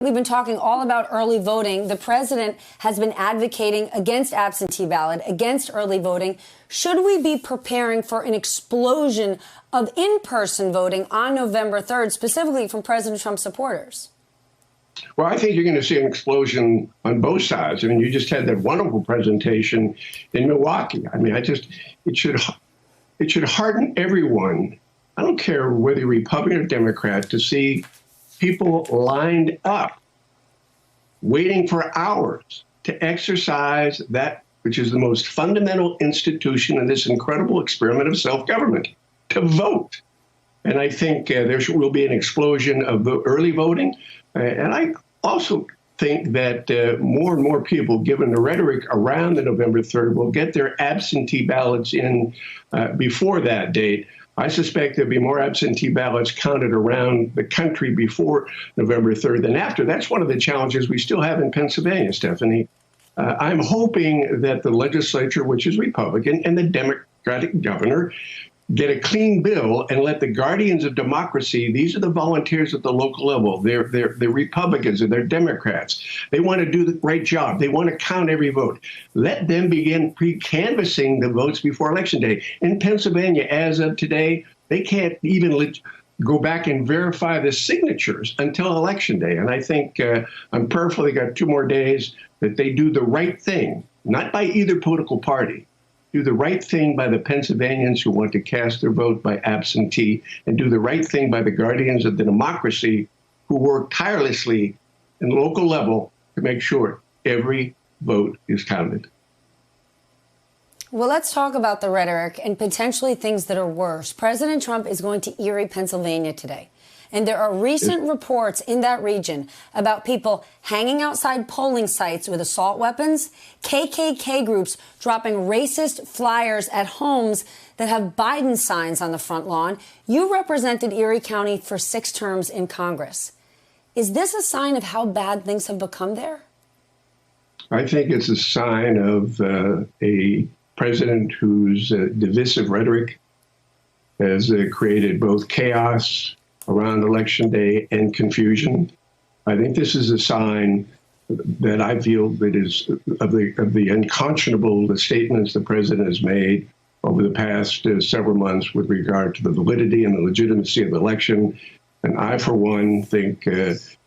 We've been talking all about early voting. The president has been advocating against absentee ballot, against early voting. Should we be preparing for an explosion of in-person voting on November 3rd, specifically from President Trump supporters? Well, I think you're going to see an explosion on both sides. I mean, you just had that wonderful presentation in Milwaukee. I mean, it should hearten everyone. I don't care whether you're Republican or Democrat, to see people lined up, waiting for hours to exercise that which is the most fundamental institution in this incredible experiment of self-government, to vote. And I think there will be an explosion of early voting. And I also think that more and more people, given the rhetoric around the November 3rd, will get their absentee ballots in before that date. I suspect there'll be more absentee ballots counted around the country before November 3rd than after. That's one of the challenges we still have in Pennsylvania, Stephanie. I'm hoping that the legislature, which is Republican, and the Democratic governor get a clean bill and let the guardians of democracy, these are the volunteers at the local level, they're Republicans and they're Democrats. They want to do the right job. They want to count every vote. Let them begin pre-canvassing the votes before Election Day. In Pennsylvania, as of today, they can't even go back and verify the signatures until Election Day. And I think I'm prayerful they got 2 more days, that they do the right thing, not by either political party. Do the right thing by the Pennsylvanians who want to cast their vote by absentee, and do the right thing by the guardians of the democracy who work tirelessly in the local level to make sure every vote is counted. Well, let's talk about the rhetoric and potentially things that are worse. President Trump is going to Erie, Pennsylvania today. And there are recent reports in that region about people hanging outside polling sites with assault weapons, KKK groups dropping racist flyers at homes that have Biden signs on the front lawn. You represented Erie County for 6 terms in Congress. Is this a sign of how bad things have become there? I think it's a sign of a president whose divisive rhetoric has created both chaos around Election Day and confusion. I think this is a sign that I feel that is of the unconscionable statements the president has made over the past several months with regard to the validity and the legitimacy of the election. And I, for one, think this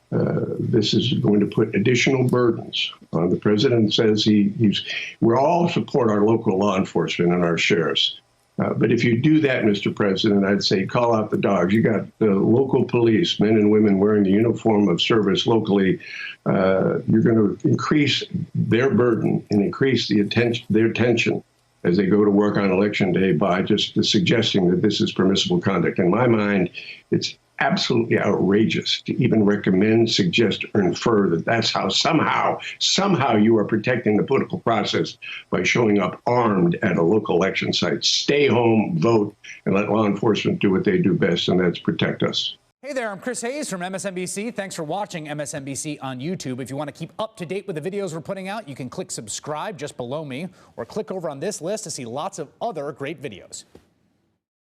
is going to put additional burdens on the president. Says we all support our local law enforcement and our sheriffs. But if you do that, Mr. President, I'd say call out the dogs. You got the local police, men and women wearing the uniform of service locally. You're going to increase their burden and increase their tension as they go to work on Election Day by just suggesting that this is permissible conduct. In my mind, it's absolutely outrageous to even recommend, suggest, or infer that that's how somehow you are protecting the political process by showing up armed at a local election site. Stay home, vote, and let law enforcement do what they do best, and that's protect us. Hey there, I'm Chris Hayes from MSNBC. Thanks for watching MSNBC on YouTube. If you want to keep up to date with the videos we're putting out, you can click subscribe just below me, or click over on this list to see lots of other great videos.